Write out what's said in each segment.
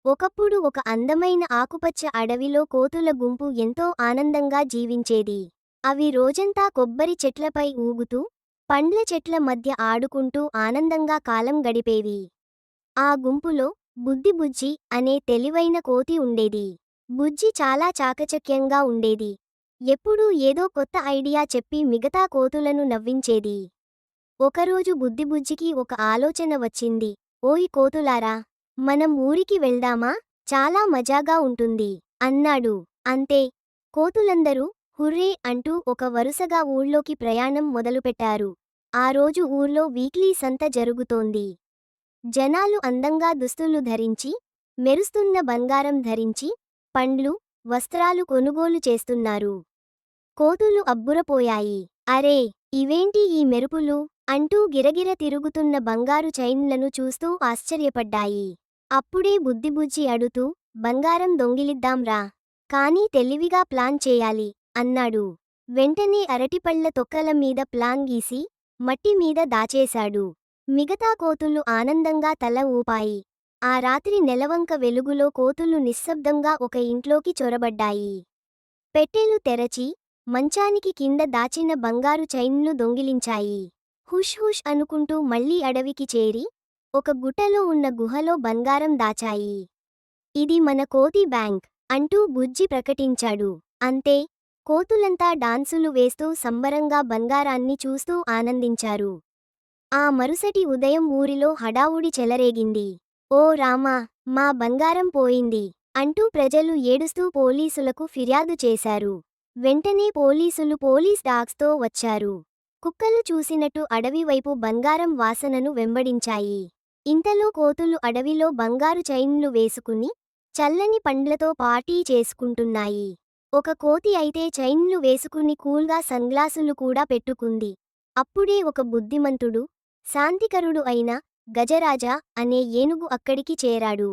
ఒకప్పుడు ఒక అందమైన ఆకుపచ్చ అడవిలో కోతుల గుంపు ఎంతో ఆనందంగా జీవించేది. అవి రోజంతా కొబ్బరి చెట్లపై ఊగుతూ, పండ్ల చెట్ల మధ్య ఆడుకుంటూ ఆనందంగా కాలం గడిపేవి. ఆ గుంపులో బుజ్జి అనే తెలివైన కోతి ఉండేది. బుజ్జి చాలా చాకచక్యంగా ఉండేది. ఎప్పుడూ ఏదో కొత్త ఐడియా చెప్పి మిగతా కోతులను నవ్వించేది. ఒకరోజు బుజ్జికి ఒక ఆలోచన వచ్చింది. ఓయ్ కోతులారా! మనం ఊరికి వెళ్దామా? చాలా మజాగా ఉంటుంది అన్నాడు. అంతే, కోతులందరూ హుర్రే అంటూ ఒక వరుసగా ఊళ్ళోకి ప్రయాణం మొదలుపెట్టారు. ఆ రోజు ఊర్లో వీక్లీ సంత జరుగుతోంది. జనాలు అందంగా దుస్తులు ధరించి, మెరుస్తున్న బంగారం ధరించి, పండ్లు, వస్త్రాలు కొనుగోలు చేస్తున్నారు. కోతులు అబ్బురపోయాయి. అరే, ఇవేంటి ఈ మెరుపులు? అంటూ గిరగిర తిరుగుతున్న బంగారు చైన్లను చూస్తూ ఆశ్చర్యపడ్డాయి. అప్పుడే బుజ్జి అడుతూ, బంగారం దొంగిలిద్దాం రా. కానీ తెలివిగా ప్లాన్ చేయాలి అన్నాడు. వెంటనే అరటిపళ్ళ తొక్కల మీద ప్లాన్ గీసి, మట్టి మీద దాచేశాడు. మిగతా కోతులు ఆనందంగా తల ఊపాయి. ఆ రాత్రి నెలవంక వెలుగులో కోతులు నిశ్శబ్దంగా ఒక ఇంట్లోకి చొరబడ్డాయి. పెట్టెలు తెరచి, మంచానికి కింద దాచిన బంగారు చైన్లు దొంగిలించాయి. హుష్ హుష్ అనుకుంటూ మళ్లీ అడవికి చేరి, ఒక గుట్టలో ఉన్న గుహలో బంగారం దాచాయి. ఇది మన కోతి బ్యాంక్ అంటూ బుజ్జి ప్రకటించాడు. అంతే, కోతులంతా డాన్సులు వేస్తూ సంబరంగా బంగారాన్ని చూస్తూ ఆనందించారు. ఆ మరుసటి ఉదయం ఊరిలో హడావుడి చెలరేగింది. ఓ రామా! మా బంగారం పోయింది అంటూ ప్రజలు ఏడుస్తూ పోలీసులకు ఫిర్యాదు చేశారు. వెంటనే పోలీసులు పోలీస్ డాగ్స్తో వచ్చారు. కుక్కలు చూసినట్టు అడవి వైపు బంగారం వాసనను వెంబడించాయి. ఇంతలో కోతులు అడవిలో బంగారు చైన్లు వేసుకుని, చల్లని పండ్లతో పార్టీ చేసుకుంటున్నాయి. ఒక కోతి అయితే చైన్లు వేసుకుని కూల్గా సన్గ్లాసులు కూడా పెట్టుకుంది. అప్పుడే ఒక బుద్ధిమంతుడు, శాంతికరుడు అయిన గజరాజా అనే ఏనుగు అక్కడికి చేరాడు.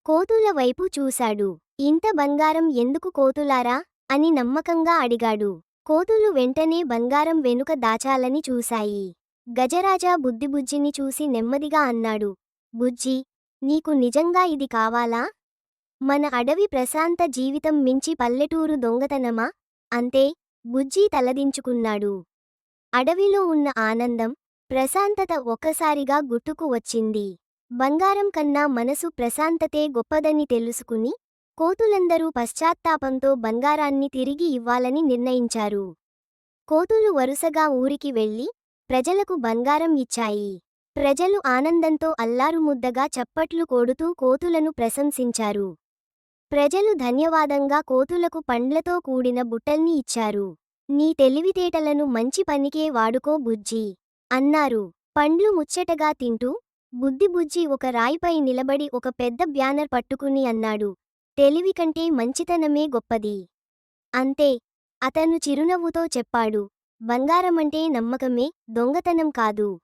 కోతుల వైపు చూశాడు. ఇంత బంగారం ఎందుకు కోతులారా? అని నమ్మకంగా అడిగాడు. కోతులు వెంటనే బంగారం వెనుక దాచాలని చూశాయి. గజరాజా బుజ్జిని చూసి నెమ్మదిగా అన్నాడు. బుజ్జీ, నీకు నిజంగా ఇది కావాలా? మన అడవి ప్రశాంత జీవితం మించి పల్లెటూరు దొంగతనమా? అంతే, బుజ్జి తలదించుకున్నాడు. అడవిలో ఉన్న ఆనందం, ప్రశాంతత ఒక్కసారిగా గుర్తుకు వచ్చింది. బంగారం కన్నా మనసు ప్రశాంతతే గొప్పదని తెలుసుకుని, కోతులందరూ పశ్చాత్తాపంతో బంగారాన్ని తిరిగి ఇవ్వాలని నిర్ణయించారు. కోతులు వరుసగా ఊరికి వెళ్లి, ప్రజలకు బంగారం ఇచ్చాయి. ప్రజలు ఆనందంతో అల్లారుముద్దగా చప్పట్లు కొడుతూ కోతులను ప్రశంసించారు. ప్రజలు ధన్యవాదంగా కోతులకు పండ్లతో కూడిన బుట్టల్ని ఇచ్చారు. నీ తెలివితేటలను మంచి పనికే వాడుకో బుజ్జీ అన్నారు. పండ్లు ముచ్చటగా తింటూ, బుజ్జి ఒక రాయిపై నిలబడి ఒక పెద్ద బ్యానర్ పట్టుకుని అన్నాడు. తెలివి కంటే మంచితనమే గొప్పది. అంతే, అతను చిరునవ్వుతో చెప్పాడు. బంగారమంటే నమ్మకమే, దొంగతనం కాదు.